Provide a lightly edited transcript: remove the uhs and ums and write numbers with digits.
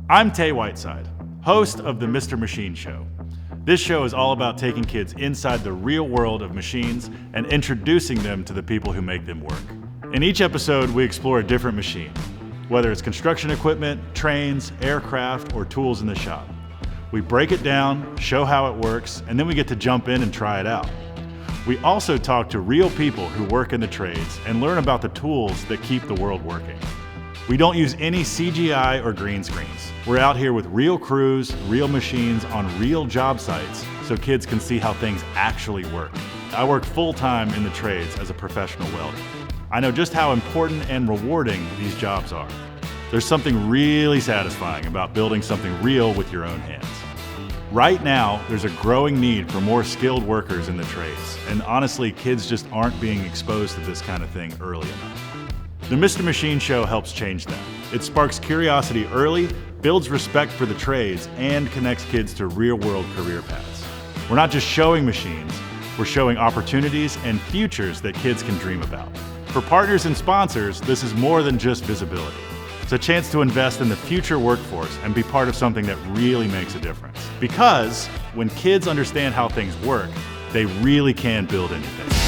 I'm Tay Whiteside, host of the Mr. Machine Show. This show is all about taking kids inside the real world of machines and introducing them to the people who make them work. In each episode, we explore a different machine, whether it's construction equipment, trains, aircraft, or tools in the shop. We break it down, show how it works, and then we get to jump in and try it out. We also talk to real people who work in the trades and learn about the tools that keep the world working. We don't use any CGI or green screens. We're out here with real crews, real machines on real job sites so kids can see how things actually work. I work full-time in the trades as a professional welder. I know just how important and rewarding these jobs are. There's something really satisfying about building something real with your own hands. Right now, there's a growing need for more skilled workers in the trades, and honestly, kids just aren't being exposed to this kind of thing early enough. The Mr. Machine Show helps change that. It sparks curiosity early, builds respect for the trades, and connects kids to real-world career paths. We're not just showing machines, we're showing opportunities and futures that kids can dream about. For partners and sponsors, this is more than just visibility. It's a chance to invest in the future workforce and be part of something that really makes a difference. Because when kids understand how things work, they really can build anything.